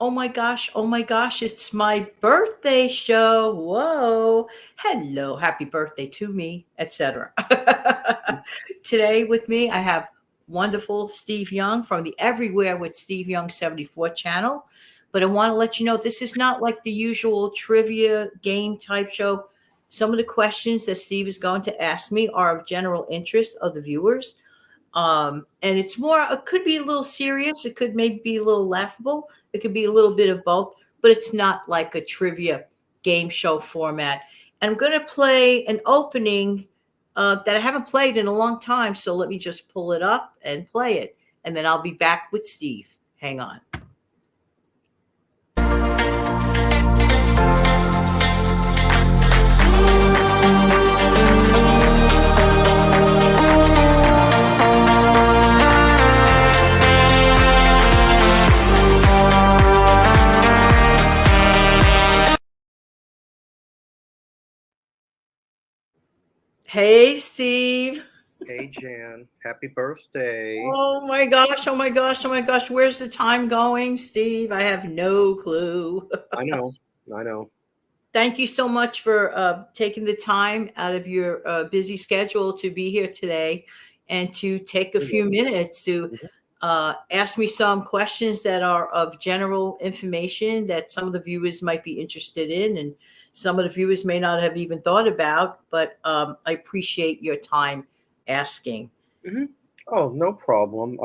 oh my gosh, it's my birthday show. Whoa. Hello, happy birthday to me, etc. Today with me, I have wonderful Steve Young from the Everywhere with Steve Young 74 channel. But I want to let you know this is not like the usual trivia game type show. Some of the questions that Steve is going to ask me are of general interest of the viewers. And it's more, it could be a little serious, it could maybe be a little laughable, it could be a little bit of both, but it's not like a trivia game show format. And I'm going to play an opening that I haven't played in a long time. So let me just pull it up and play it. And then I'll be back with Steve. Hang on. Hey, Steve. Hey Jan, happy birthday. Oh my gosh, oh my gosh, oh my gosh. Where's the time going, Steve? I have no clue. I know, I know. Thank you so much for taking the time out of your busy schedule to be here today and to take a You're few welcome. minutes to Mhm. ask me some questions that are of general information that some of the viewers might be interested in and some of the viewers may not have even thought about, but I appreciate your time asking. Mhm. Oh, no problem.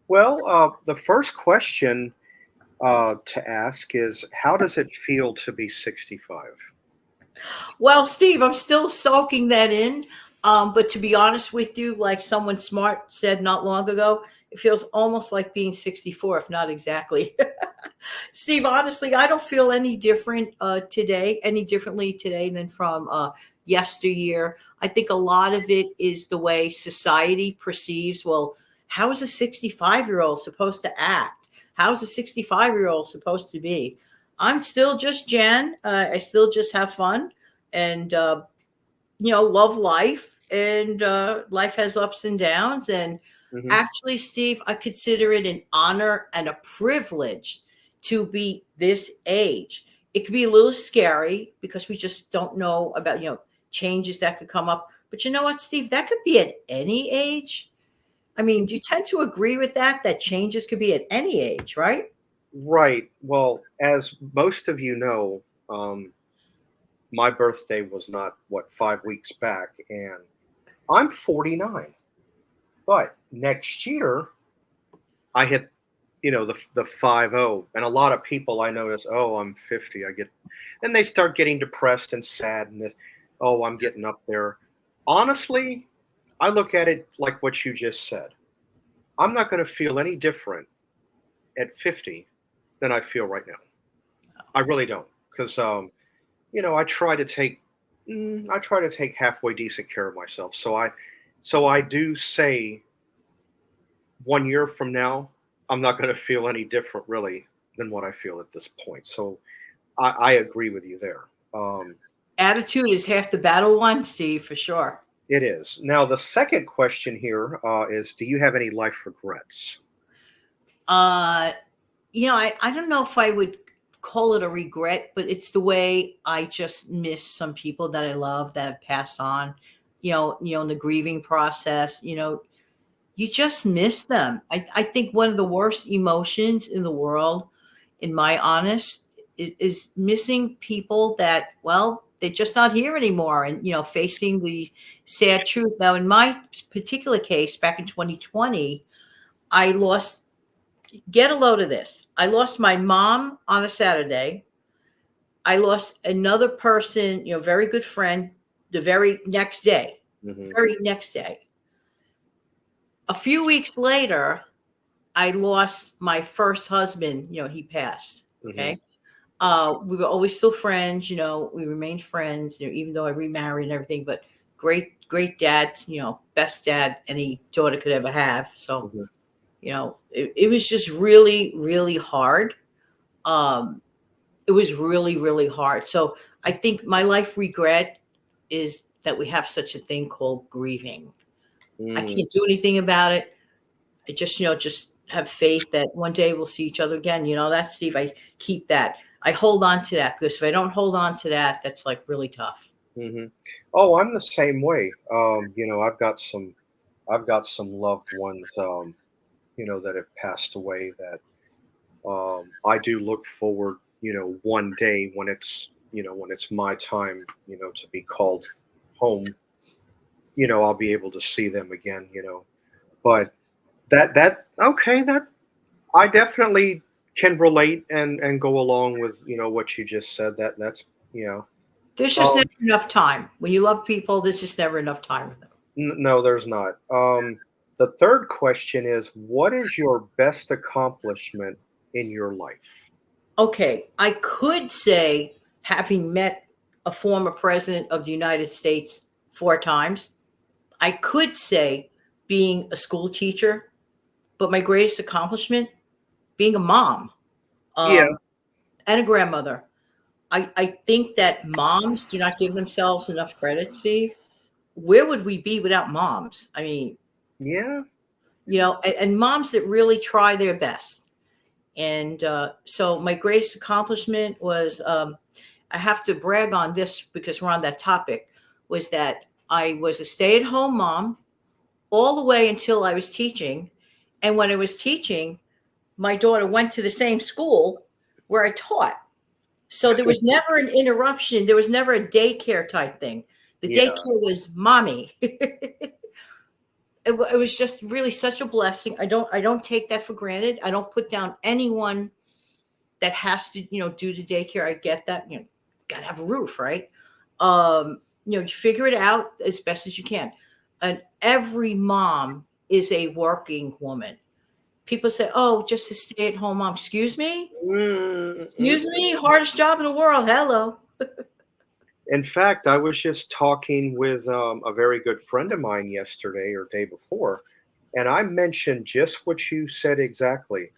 The first question to ask is, how does it feel to be 65? Well, Steve, I'm still soaking that in. But to be honest with you, like someone smart said not long ago, it feels almost like being 64, if not exactly. Steve, honestly, I don't feel any different today, any differently today than from yesteryear. I think a lot of it is the way society perceives, well, how is a 65-year-old supposed to act? How is a 65-year-old supposed to be? I'm still just Jan. I still just have fun and love life, and life has ups and downs. And Hmm. actually, Steve, I consider it an honor and a privilege to be this age. It could be a little scary because we just don't know about changes that could come up, but you know what, Steve, that could be at any age. I mean, do you tend to agree with that changes could be at any age, right? Right. Well, as most of you know, um, my birthday was not, 5 weeks back, and I'm 49. But next year, I hit, the 50, and a lot of people I notice, oh, I'm 50. Then they start getting depressed and sad, and this, oh, I'm getting up there. Honestly, I look at it like what you just said. I'm not going to feel any different at 50 than I feel right now. I really don't, because I try to take halfway decent care of myself. So I do say 1 year from now, I'm not going to feel any different really than what I feel at this point. So I agree with you there. Um, Attitude is half the battle, one, Steve, for sure. it is. Now, the second question here is, do you have any life regrets? uh I don't know if I would call it a regret, but it's the way I just miss some people that I love that have passed on. In the grieving process, you just miss them. I think one of the worst emotions in the world, in my honest, is missing people that, well, they're just not here anymore, and facing the sad truth. Now, in my particular case, back in 2020, I lost. Get a load of this. I lost my mom on a Saturday. I lost another person, very good friend, the very next day. Hmm. Very next day. A few weeks later, I lost my first husband. He passed. Hmm. Okay. We were always still friends. We remained friends. Even though I remarried and everything. But great, great dad. Best dad any daughter could ever have. So Hmm. it was just really, really hard. Um, it was really, really hard. So I think my life regret is that we have such a thing called grieving. I Mm. can't do anything about it. I just have faith that one day we'll see each other again. That's Steve. I keep that. I hold on to that because if I don't hold on to that, that's like really tough. Hmm. Oh, I'm the same way. I've got some loved ones, that have passed away that I do look forward, one day when it's my time, to be called home, I'll be able to see them again. But okay, that I definitely can relate and go along with, what you just said. That's, you know, There's just never um, enough time. When you love people, there's just never enough time with them. no, there's not. The third question is, what is your best accomplishment in your life? Okay, I could say having met a former president of the United States 4 times. I could say being a school teacher, but my greatest accomplishment, being a mom, Yeah, um, and a grandmother. I think that moms do not give themselves enough credit, Steve. Where would we be without moms? I mean, yeah, and moms that really try their best. And so my greatest accomplishment was, I have to brag on this because we're on that topic, was that I was a stay at home mom all the way until I was teaching. And when I was teaching, my daughter went to the same school where I taught. So there was never an interruption. There was never a daycare type thing. The yeah. daycare was mommy. It was just really such a blessing. I don't take that for granted. I don't put down anyone that has to, do the daycare. I get that, got to have a roof, right? You figure it out as best as you can. And every mom is a working woman. People say, "Oh, just a stay-at-home mom." Excuse me? Mm-mm. Excuse me? Hardest job in the world. Hello. In fact, I was just talking with a very good friend of mine yesterday or day before, and I mentioned just what you said exactly.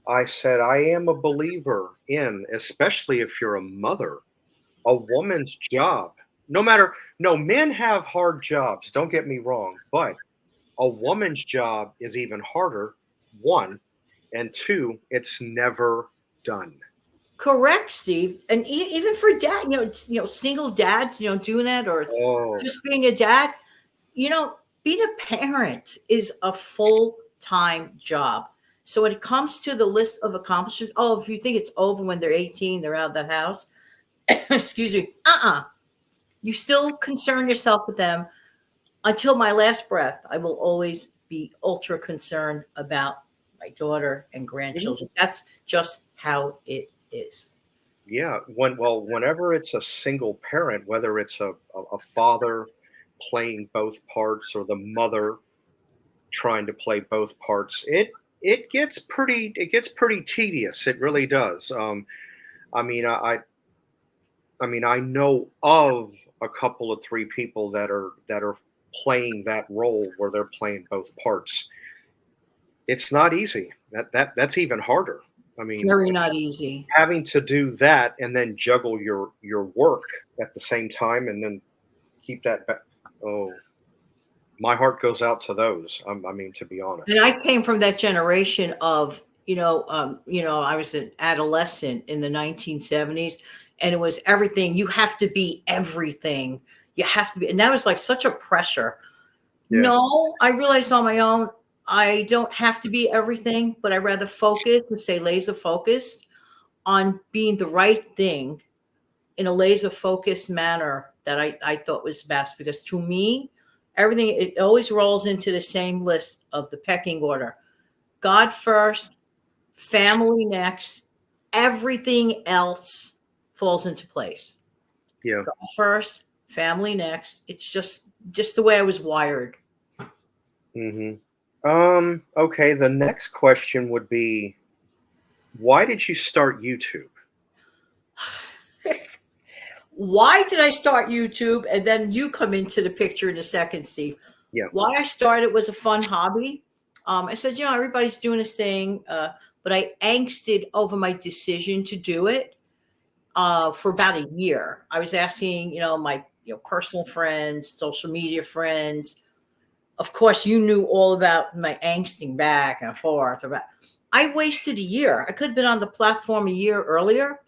I said, I am a believer in, especially if you're a mother, a woman's job. No, men have hard jobs, don't get me wrong, but a woman's job is even harder, one, and two, it's never done. Correct, Steve. And even for dad, single dads, doing that, or Oh, just being a dad, you know, being a parent is a full time job. So when it comes to the list of accomplishments, oh, if you think it's over when they're 18, they're out of the house, excuse me, you still concern yourself with them until my last breath. I will always be ultra concerned about my daughter and mhm, grandchildren. That's just how it is. yeah. Whenever it's a single parent, whether it's a father playing both parts or the mother trying to play both parts, it gets pretty tedious. It really does. I mean, I know of a couple of three people that are playing that role where they're playing both parts. It's not easy. That's even harder. I mean, Very not easy. having to do that and then juggle your work at the same time and then keep that back. Oh, my heart goes out to those. I mean, to be And honest. I came from that generation of, I was an adolescent in the 1970s, and it was everything. You have to be everything. You have to be, and that was like such a pressure. Yeah. No, I realized on my own, I don't have to be everything, but I rather focus and stay laser focused on being the right thing in a laser focused manner that I thought was best. Because to me, everything, it always rolls into the same list of the pecking order: God first, family next, everything else falls into place. Yeah. God first, family next. It's just the way I was wired. Hmm. Okay. The next question would be, why did you start YouTube? Why did I start YouTube? And then you come into the picture in a second, Steve. Yeah. Why I started was a fun hobby. I said, everybody's doing this thing, but I angsted over my decision to do it for about a year. I was asking, my personal friends, social media friends, of course, you knew all about my angsting back and forth. About I wasted a year. I could have been on the platform a year earlier,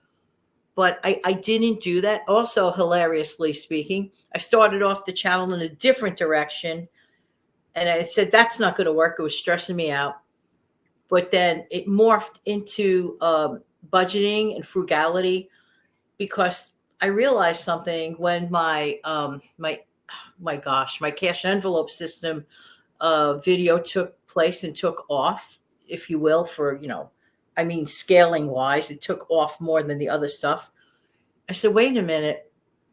but I didn't do that. Also, hilariously speaking, I started off the channel in a different direction, and I said that's not going to work. It was stressing me out. But then it morphed into budgeting and frugality because I realized something when my gosh, my cash envelope system video took place and took off, if you will, for I mean, scaling wise, it took off more than the other stuff. I said, wait a minute,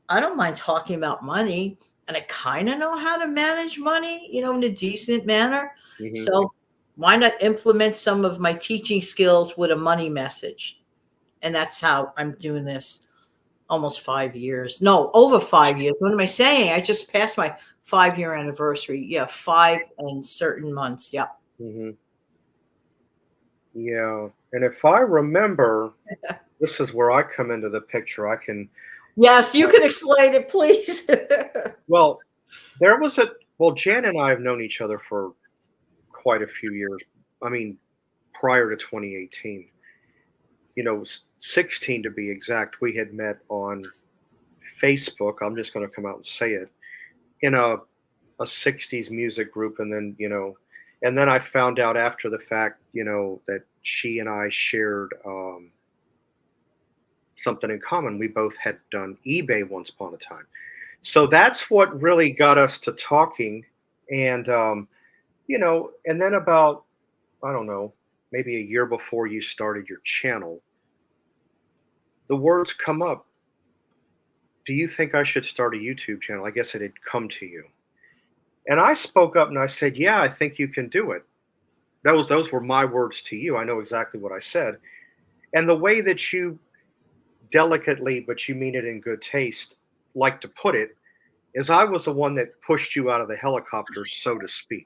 I don't mind talking about money, and I kind of know how to manage money, in a decent manner. Hmm. So why not implement some of my teaching skills with a money message? And that's how I'm doing this almost 5 years. No, over 5 years. What am I saying? I just passed my 5 year anniversary. Yeah, 5 and certain months. Yeah. Hmm. Yeah. And if I remember, this is where I come into the picture. I can, Yes, you uh, can explain it, please. well, there was well, Jan and I have known each other for quite a few years. I mean, prior to 2018, 16 to be exact, we had met on Facebook. I'm just going to come out and say it, in a 60s music group. And then I found out after the fact, that she and I shared something in common. We both had done eBay once upon a time. So that's what really got us to talking. And, and then about, I don't know, maybe a year before you started your channel, the words come up. Do you think I should start a YouTube channel? I guess it had come to you. And I spoke up and I said, yeah, I think you can do it. Those were my words to you. I know exactly what I said. And the way that you delicately, but you mean it in good taste, like to put it, is I was the one that pushed you out of the helicopter, so to speak.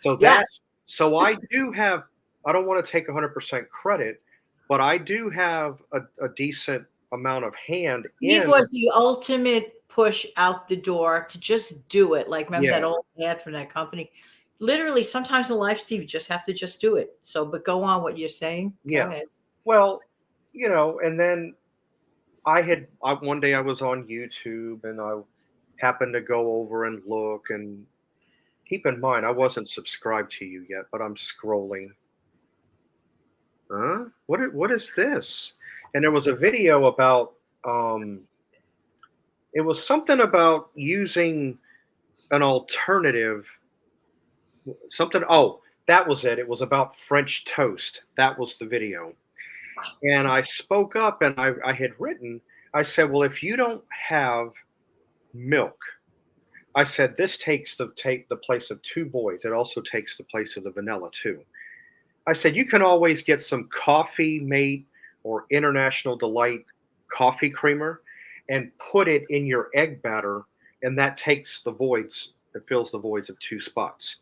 So that, Yes. so I do have, I don't want to take 100% credit, but I do have a decent amount of hand Steve in. was the ultimate push out the door to just do it. Like, remember that Yeah, old ad from that company? Literally, sometimes in life, Steve, you just have to just do it. So, but go on what you're saying. Go yeah. ahead. Well, and then one day I was on YouTube and I happened to go over and look, and keep in mind I wasn't subscribed to you yet, but I'm scrolling. Huh? What is this? And there was a video about it was something about using an alternative something. Oh, that was it. It was about French toast. That was the video. And I spoke up and I had written, I said, well, if you don't have milk, I said this take the place of two voids. It also takes the place of the vanilla too. I said you can always get some Coffee Mate or International Delight coffee creamer and put it in your egg batter, and that takes the voids. It fills the voids of two spots.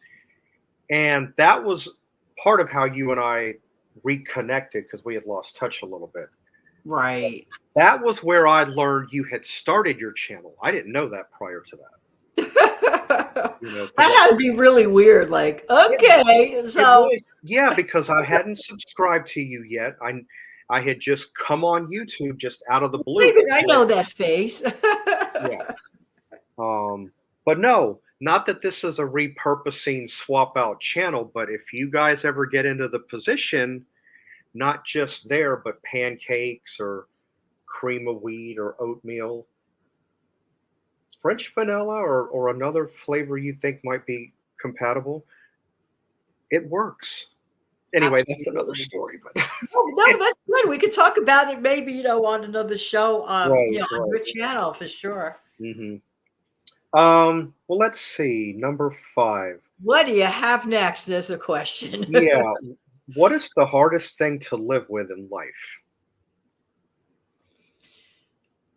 And that was part of how you and I reconnected because we had lost touch a little bit. Right. That was where I learned you had started your channel. I didn't know that prior to that. That Because had to be really weird. Like, yeah, okay, it so was, yeah, because I hadn't subscribed to you yet. I had just come on YouTube just out of the blue. wait a minute, I know that face. Yeah. But no, not that this is a repurposing swap out channel, but if you guys ever get into the position, not just there, but pancakes or cream of wheat or oatmeal, French vanilla or another flavor you think might be compatible, it works. Anyway, that's another Absolutely. story. But No, no, that's good. We could talk about it maybe, on another show, right, on right. your channel for sure. Hmm. Well, let's see. Number 5. What do you have next? There's a question. Yeah. What is the hardest thing to live with in life?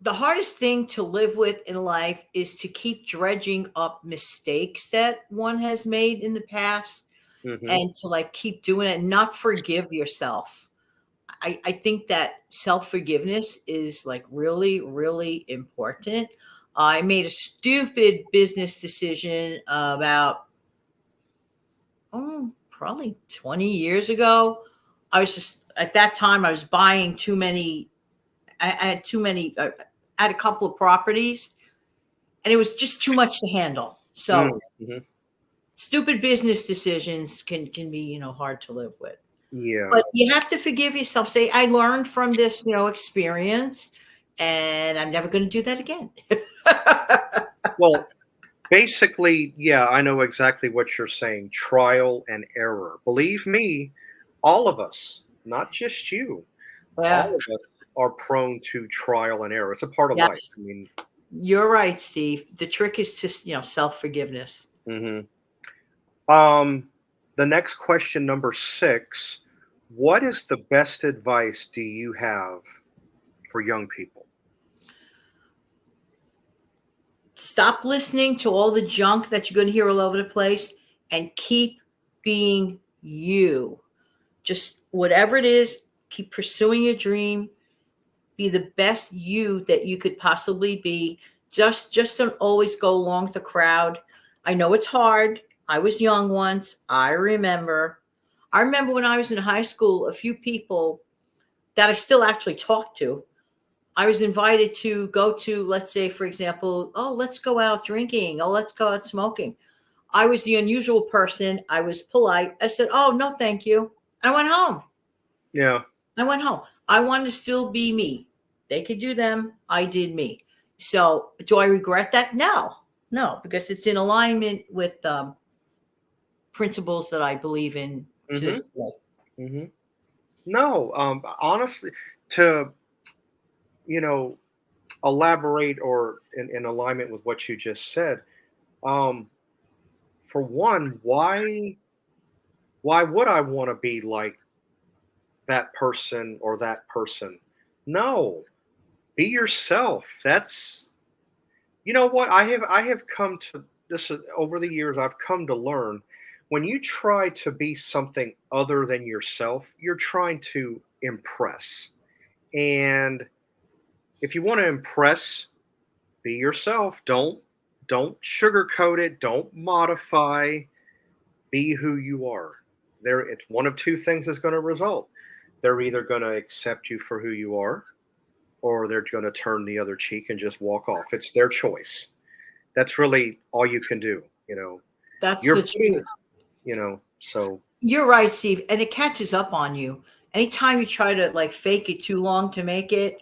The hardest thing to live with in life is to keep dredging up mistakes that one has made in the past Hmm. and to like keep doing it and not forgive yourself. I think that self forgiveness is like really, really important. I made a stupid business decision about probably 20 years ago. I was just at that time I was buying too many. I had too many. I had a couple of properties, and it was just too much to handle. So Mm-hmm. stupid business decisions can be hard to live with. Yeah. But you have to forgive yourself. Say, I learned from this experience, and I'm never going to do that again. Well, basically, yeah, I know exactly what you're saying. Trial and error. Believe me, all of us, not just you, Yeah. all of us are prone to trial and error. It's a part of life. Yes. I mean, You're right, Steve. The trick is just, self forgiveness. mhm. Um, the next question, number 6, what is the best advice do you have for young people? Stop listening to all the junk that you're going to hear all over the place and keep being you. Just whatever it is, keep pursuing your dream. Be the best you that you could possibly be. Just don't always go along with the crowd. I know it's hard. I was young once. I remember when I was in high school, a few people that I still actually talk to. I was invited to go to, let's say, for example, oh, let's go out drinking. Oh, let's go out smoking. I was the unusual person. I was polite. I said, oh, no, thank you. I went home. Yeah. I went home. I wanted to still be me. They could do them. I did me. So do I regret that? No, no, because it's in alignment with principles that I believe in to Mhm. this day. Mhm. No, honestly, to, you know, elaborate or in alignment with what you just said, um, for one, why would I want to be like that person or that person? No, be yourself. That's, you know what, I have come to this over the years. I've come to learn, when you try to be something other than yourself, you're trying to impress. And if you want to impress, be yourself. Don't sugarcoat it. Don't modify. Be who you are. There, it's one of two things is going to result. They're either going to accept you for who you are, or they're going to turn the other cheek and just walk off. It's their choice. That's really all you can do. That's You're the putting, truth. so You're right, Steve, and it catches up on you. Anytime you try to like fake it too long to make it,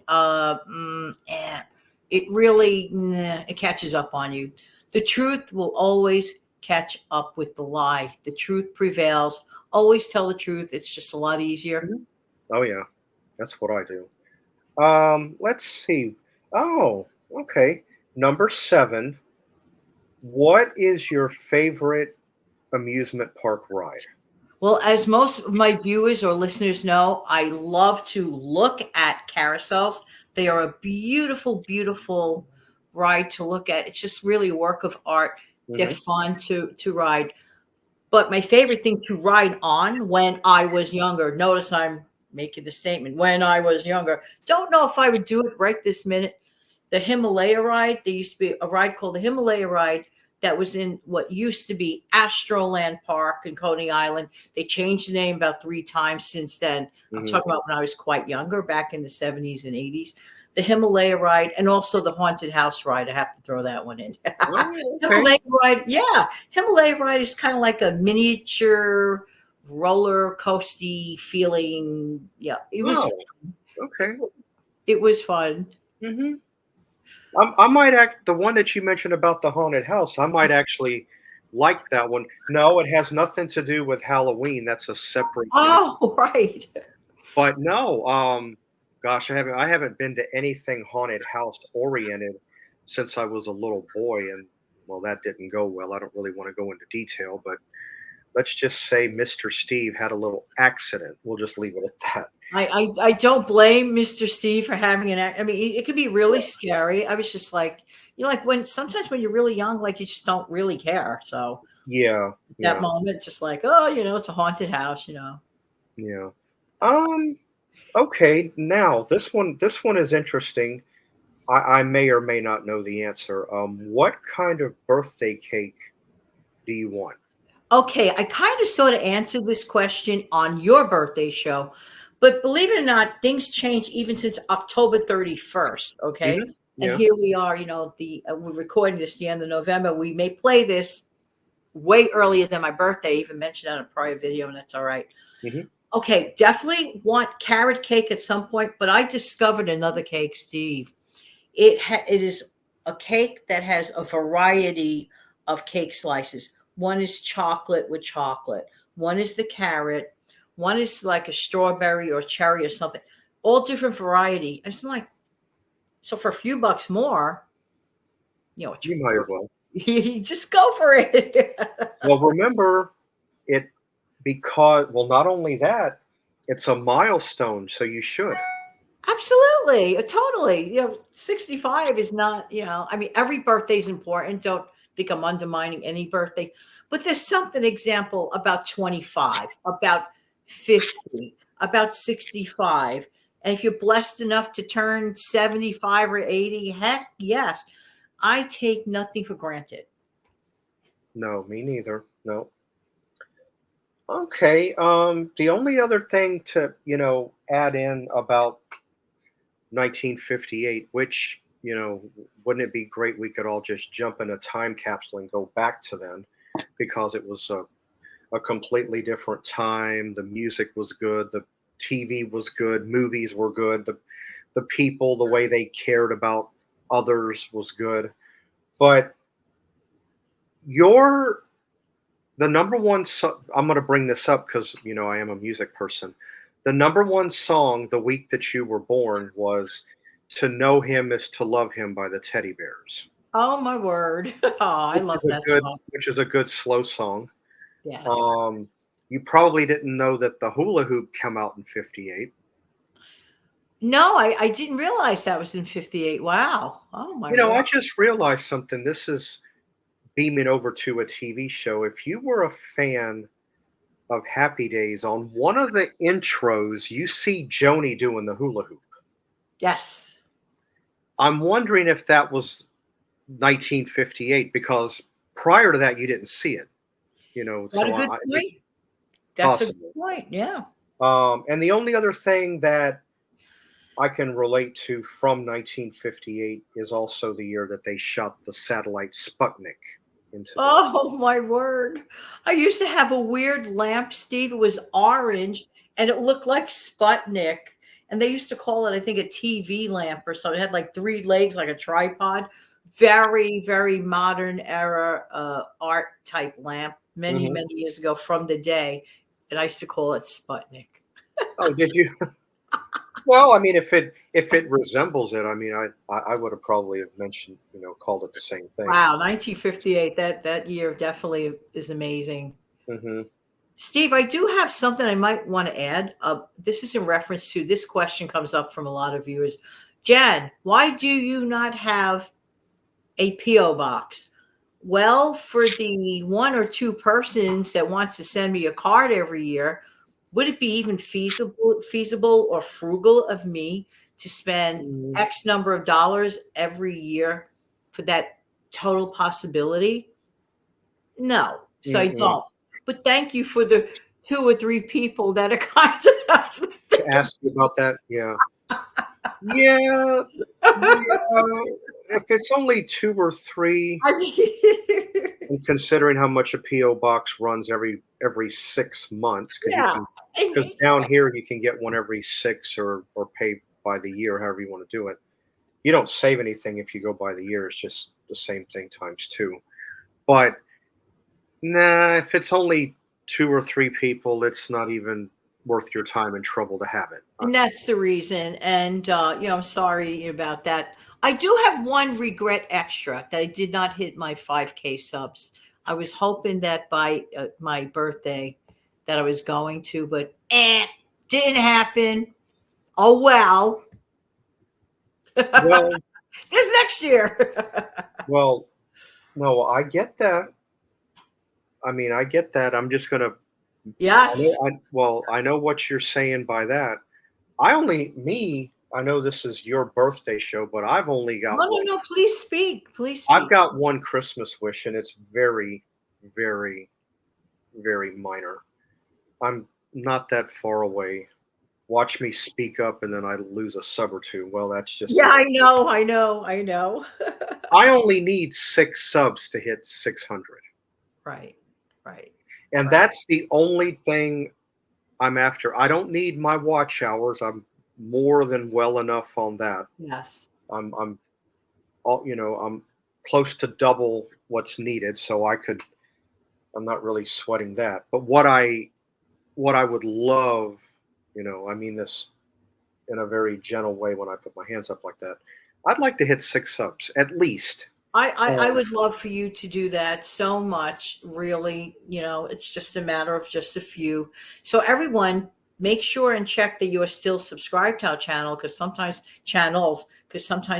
it really it catches up on you. The truth will always catch up with the lie. The truth prevails. Always tell the truth. It's just a lot easier. Mhm. Oh yeah, that's what I do. Let's see. Oh, okay. Number 7. What is your favorite amusement park ride? Well, as most of my viewers or listeners know, I love to look at carousels. They are a beautiful, beautiful ride to look at. It's just really a work of art. They're Hmm. fun to ride. But my favorite thing to ride on when I was younger, notice I'm making the statement, when I was younger, don't know if I would do it right this minute. The Himalaya ride, there used to be a ride called the Himalaya ride that was in what used to be Astroland Park in Coney Island. They changed the name about 3 times since then. I'm Hmm. talking about when I was quite younger, back in the 70s and 80s. The Himalaya ride and also the haunted house ride. I have to throw that one in. Oh, okay. Himalaya ride, yeah. Himalaya ride is kind of like a miniature roller coasty feeling. Yeah, Oh, okay. it was fun. Hmm. I might act the one that you mentioned about the haunted house. I might actually like that one. No, it has nothing to do with Halloween. That's a separate thing. Oh, right. But no, gosh, I haven't been to anything haunted house oriented since I was a little boy, and well, that didn't go well. I don't really want to go into detail, but let's just say Mr. Steve had a little accident. We'll just leave it at that. I don't blame Mr. Steve for having an act. I mean, it could be really scary. I was just like, like when sometimes when you're really young, like you just don't really care. So Yeah, that yeah, moment, just like, oh, it's a haunted house. yeah. Um, okay, now this one is interesting. I may or may not know the answer. What kind of birthday cake do you want? Okay, I kind of sort of answered this question on your birthday show, but believe it or not, things change even since October 31st. Okay, Hmm. and Yeah. here we are. We're recording this the end of November. We may play this way earlier than my birthday. Even mentioned that in a prior video, and that's all right. Hmm. Okay, definitely want carrot cake at some point, but I discovered another cake, Steve. It is a cake that has a variety of cake slices. One is chocolate with chocolate. One is the carrot. One is like a strawberry or cherry or something. All different variety. And it's like, so for a few bucks more, it's You might as well. you just go for it. Well, remember it because, well, not only that, it's a milestone, so you should. Absolutely, totally. 65 is not, I mean, every birthday is important. Don't think I'm undermining any birthday, but there's something example about 25, about 50, about 65. And if you're blessed enough to turn 75 or 80, heck yes, I take nothing for granted. No, me neither. No. Okay. The only other thing to, add in about 1958, which, wouldn't it be great we could all just jump in a time capsule and go back to then because it was a completely different time. The music was good, the TV was good, movies were good, the people, the way they cared about others was good. But your the number one I'm going to bring this up because I am a music person. The number one song the week that you were born was "To Know Him Is to Love Him" by the Teddy Bears, Oh my word. Oh, I which love is a that good song. which is a good slow song. Yes. um you probably didn't know that the hula hoop came out in 58. No, I didn't realize that was in 58. Wow. Oh my I word. just realized something. This is beaming over to a TV show. If you were a fan of Happy Days, on one of the intros, you see Joni doing the hula hoop. Yes. I'm wondering if that was 1958 because prior to that, you didn't see it. What a So good it's point. That's a good possible. point. Yeah. And the only other thing that I can relate to from 1958 is also the year that they shot the satellite Sputnik into the. Oh my word. I used to have a weird lamp, Steve. It was orange and it looked like Sputnik. And they used to call it, I think, a TV lamp or something. It had like three legs, like a tripod. Very, very modern era art type lamp many, Mhm. many years ago from the day. And I used to call it Sputnik. Oh, did you? Well, I mean, if it resembles it, I mean, I would have probably have mentioned, called it the same thing. Wow, 1958. That year definitely is amazing. Hmm. Steve, I do have something I might want to add. This is in reference to this question comes up from a lot of viewers. Jan, why do you not have a PO box? Well, for the one or two persons that wants to send me a card every year, would it be even feasible or frugal of me to spend Mm-mm. X number of dollars every year for that total possibility? No, so I don't. But thank you for the two or three people that are kind enough to To think ask you about that, yeah, yeah, yeah. If it's only two or three, I mean, and considering how much a PO box runs every 6 months, because yeah. because down here you can get one every six or pay by the year, however you want to do it. You don't save anything if you go by the year. It's just the same thing times two. But nah, if it's only two or three people, it's not even worth your time and trouble to have it. And that's the reason. And I'm sorry about that. I do have one regret extra that I did not hit my 5K subs. I was hoping that by my birthday that I was going to, but didn't happen. Oh well. Well, This next year. well, no, I get that. I mean, I get that. I'm just gonna. Yes. Well, I know what you're saying by that. I only me. I know this is your birthday show, but I've only got No, no, one. no. Please speak. Please I've speak. got one Christmas wish, and it's very, very, very minor. I'm not that far away. Watch me speak up, and then I lose a sub or two. Well, that's just Yeah, the way. I know. I know. I know. I only need 6 subs to hit 600, Right. Right. and Right. that's the only thing I'm after. I don't need my watch hours. I'm more than well enough on that. Yes. I'm all, I'm close to double what's needed, so I'm not really sweating that. But what I would love, I mean this in a very gentle way when I put my hands up like that. I'd like to hit 6 subs at least. I Um, would love for you to do that so much. Really, it's just a matter of just a few. So everyone, make sure and check that you are still subscribed to our channel because sometimes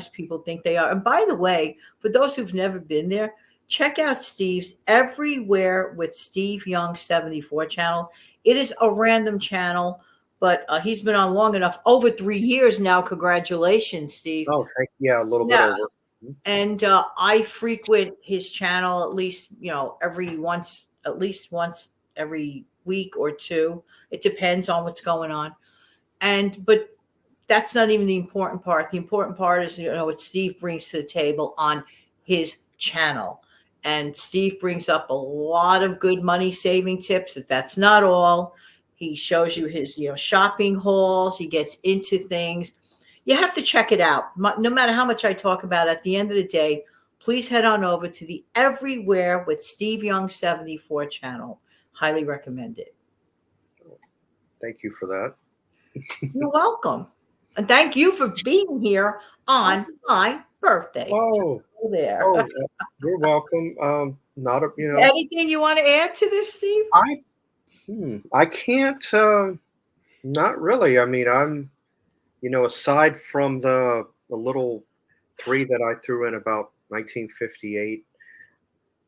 people think they are. And by the way, for those who've never been there, check out Steve's Everywhere with Steve Young 74 channel. It is a random channel, but he's been on long enough, over 3 years now. Congratulations, Steve. oh, yeah, a little bit Yeah, over. and I frequent his channel at least, at least once every week or two. It depends on what's going on. But that's not even the important part. The important part is, what Steve brings to the table on his channel. And Steve brings up a lot of good money saving tips. If that's not all, he shows you his, shopping hauls. He gets into things. You have to check it out. No matter how much I talk about it, at the end of the day, please head on over to the Everywhere with Steve Young 74 channel. Highly recommend it. Thank you for that. You're welcome. And thank you for being here on my birthday. Oh, There. oh, you're welcome. Not a, Anything you want to add to this, Steve? I can't. Not really. I mean, aside from the little three that I threw in about 1958,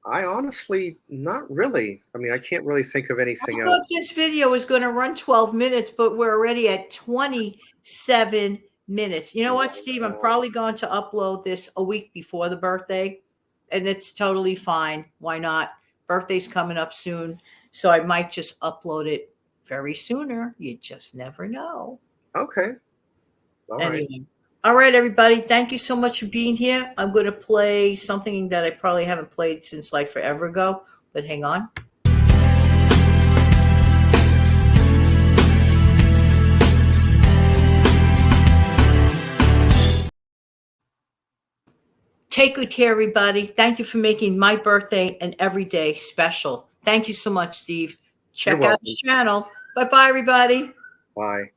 I honestly not really. I mean, I can't really think of I anything thought else. this video was going to run 12 minutes, but we're already at 27 minutes. You know what, Steve? I'm Wow. probably going to upload this a week before the birthday, and it's totally fine. Why not? Birthday's coming up soon, so I might just upload it very sooner. You just never know. Okay. All right. Anyway. All right, everybody. Thank you so much for being here. I'm going to play something that I probably haven't played since like forever ago, but hang on. Take good care, everybody. Thank you for making my birthday and every day special. Thank you so much, Steve. You're Check out his welcome. channel. Bye bye, everybody. Bye.